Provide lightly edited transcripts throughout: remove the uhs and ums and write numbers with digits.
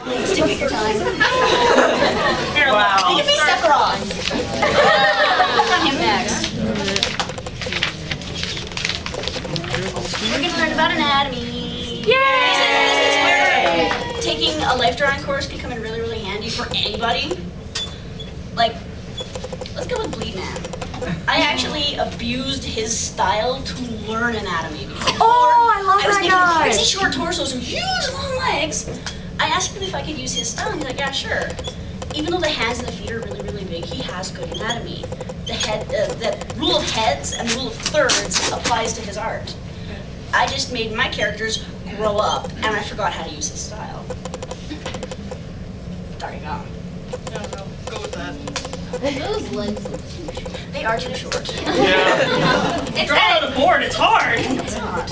Please take your time. Wow. You can be Sephiroth. On him next. We're going to learn about anatomy. Yay! This is where taking a life drawing course can come in really, really handy for anybody. Like, let's go with Bleed Man. I actually abused his style to learn anatomy. Oh, I love I was that making guy. crazy short torsos and huge long legs. I asked him if I could use his style, and he's like, yeah, sure. Even though the hands and the feet are really, really big, he has good anatomy. The rule of heads and the rule of thirds applies to his art. I just made my characters grow up, and I forgot how to use his style. There you go. No, go with that. Those legs look too short. They are too short. Yeah. It's Draw on a board, it's hard. It's not.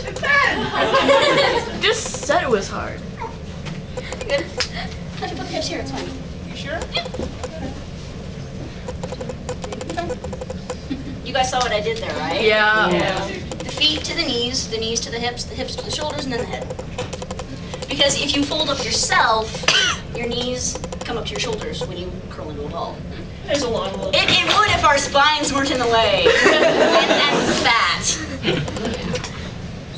Just said it was hard. Good. Let's put the hips here, it's fine. You sure? You guys saw what I did there, right? Yeah. The feet to the knees to the hips to the shoulders, and then the head. Because if you fold up yourself, your knees come up to your shoulders when you curl into a ball. There's a long little. It would if our spines weren't in the way. and fat. So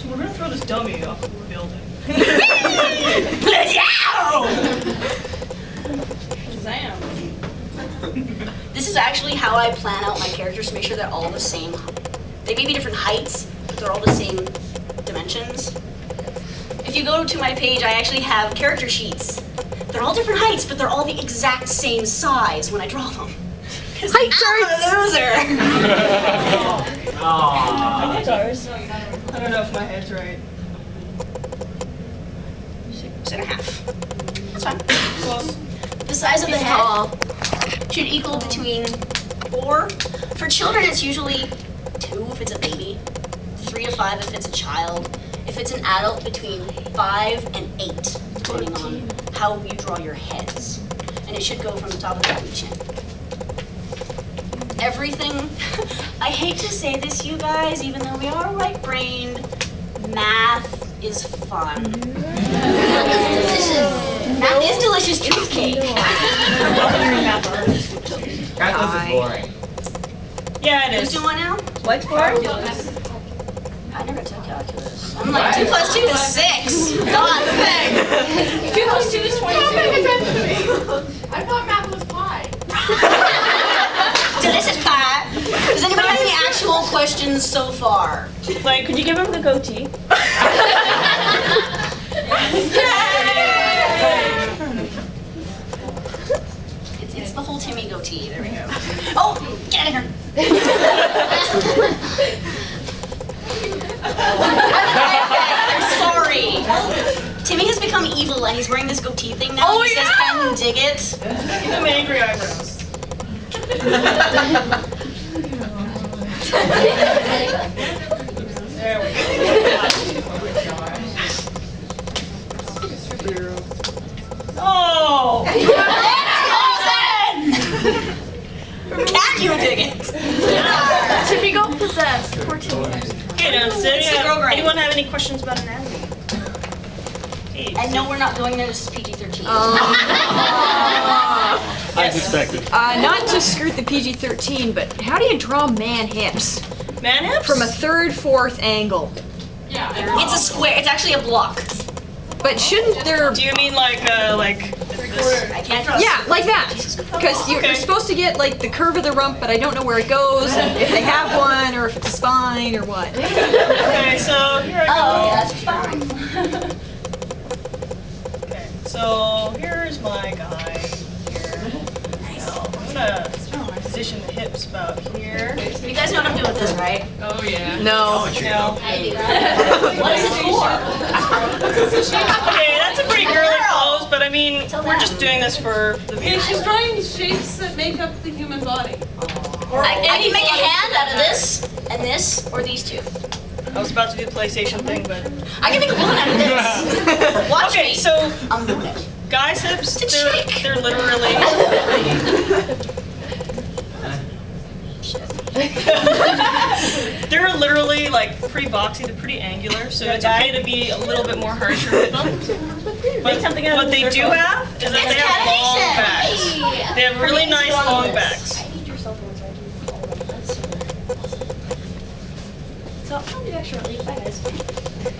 we're gonna throw this dummy off the building. Shazam! This is actually how I plan out my characters to make sure they're all the same. They may be different heights, but they're all the same dimensions. If you go to my page, I actually have character sheets. They're all different heights, but they're all the exact same size when I draw them. Height I'm a loser. That's ours. I don't know if my head's right. 6.5. That's fine. Close. The size of the He's head tall. should equal between 4. For children, it's usually 2 if it's a baby, 3 to 5 if it's a child. If it's an adult, between 5 and 8, depending on how you draw your heads. And it should go from the top of the head to the chin. Everything, I hate to say this, you guys, even though we are right-brained, math is fun. Math is delicious cheesecake. Calculus is boring. Yeah, it Who's is. doing what now? What's boring? I never took calculus. I'm like, 2 plus 2 is 6. God, thing. 2 plus 2 is 22. I thought math was pi. Delicious pie. Does anybody have any actual questions so far? Like, could you give him the goatee? It's the whole Timmy goatee. There we go. Oh, get out of here. I'm sorry. Timmy has become evil and he's wearing this goatee thing now. Oh, He says, yeah. can you dig it? Give him angry eyebrows. There we go. Oh! Can you dig it? Timmy got possessed. Poor Timmy. Okay, now, does It's the girl brain. anyone have any questions about anatomy? And no, we're not going there. This is PG-13. As expected. Not to skirt the PG-13, but how do you draw man hips? Man hips? From a 3rd, 4th angle. Yeah. It's a square. It's actually a block. But shouldn't there... Do you mean like this? I can't draw. Yeah, like that. Because you're supposed to get like the curve of the rump, but I don't know where it goes, and if they have one, or if it's a spine, or what. Okay, so here I go. Oh, okay, that's fine. Okay, so here's my guy here. Now, I'm gonna position the hips about here. You guys know what I'm doing with this, right? Oh yeah. No. Now, What is it for? okay, that's a pretty girly pose, but I mean, we're just doing this for the Hey, video. she's drawing shapes that make up the human body. I can make a hand out of this, and this, or these two. I was about to do the PlayStation thing, but... I can make a woman out of this. Watch Okay, me. so I'm doing it. guys' hips, It's a chick. they're literally... They're literally like pretty boxy, they're pretty angular, so it's okay to be a little bit more harsher with them. But something out of what they do have is that they have long backs. Hey. They have really nice long backs. I need your cell phone so I can call them. That's so I'll do extra early. Bye guys.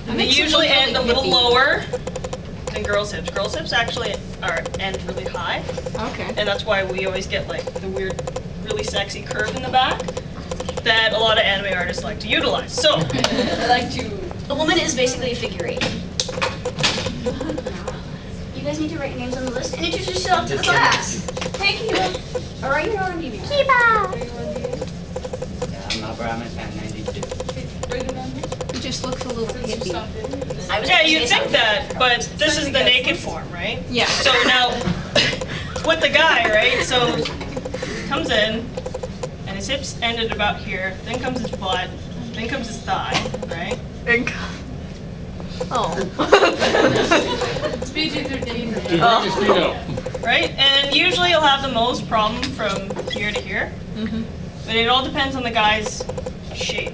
And they usually end a little lower than girls' hips. Girls' hips actually end really high, Okay. and that's why we always get like the weird, really sexy curve in the back that a lot of anime artists like to utilize. So, I like to. The woman is basically a figure 8. You guys need to write your names on the list and introduce yourself to the class. Thank you. Or write your own email. Are you on the Yeah, I'm not Brahmin fan 92. It just looks a little hippie. I was yeah, gonna you'd say think something. that, but this is the naked form, right? Yeah. So now, with the guy, right? So, comes in, and his hips ended about here, then comes his butt, then comes his thigh, right? Oh. It's PG-13. Just bring your speed up. Right? And usually you'll have the most problem from here to here, but it all depends on the guy's shape.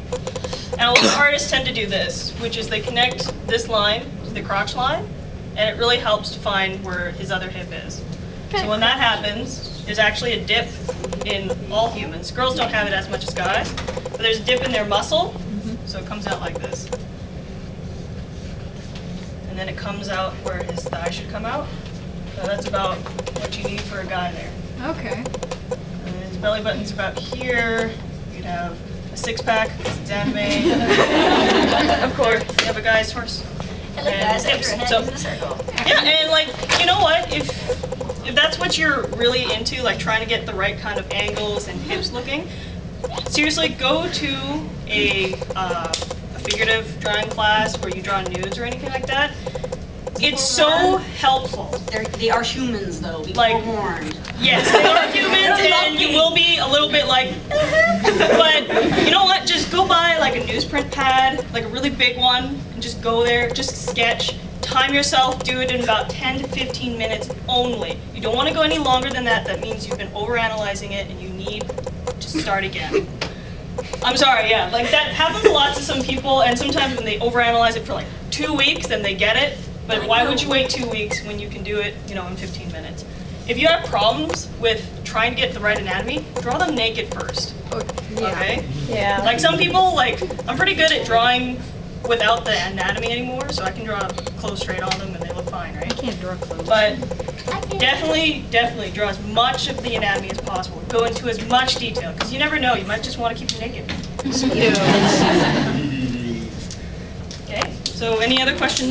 And a lot of artists tend to do this, which is they connect this line to the crotch line, and it really helps to find where his other hip is. So when that happens, there's actually a dip in all humans. Girls don't have it as much as guys, but there's a dip in their muscle, so it comes out like this. And then it comes out where his thigh should come out. So that's about what you need for a guy there. Okay. And his belly button's about here. You'd have a six-pack, it's anime. Of course. You have a guy's torso. Hello guys, And I'm your head so- in the circle. Yeah, and like, you know what? If that's what you're really into, like trying to get the right kind of angles and hips looking, seriously, go to a figurative drawing class where you draw nudes or anything like that. It's so helpful. They are humans though, be Like- forewarned. Yes, they are humans, and you will be a little bit like, but you know what? Just go buy like a newsprint pad, like a really big one, and just go there, just sketch. Time yourself, do it in about 10 to 15 minutes only. You don't want to go any longer than that. That means you've been overanalyzing it, and you need to start again. I'm sorry, yeah, like that happens a lot to some people, and sometimes when they overanalyze it for like 2 weeks, then they get it. But why would you wait 2 weeks when you can do it, you know, in 15 minutes? If you have problems with trying to get the right anatomy, draw them naked first, okay? Yeah. Like some people, like, I'm pretty good at drawing without the anatomy anymore, so I can draw clothes straight on them and they look fine, I right? can't draw clothes. But definitely draw as much of the anatomy as possible. Go into as much detail, because you never know, you might just want to keep them naked. Okay, so any other questions?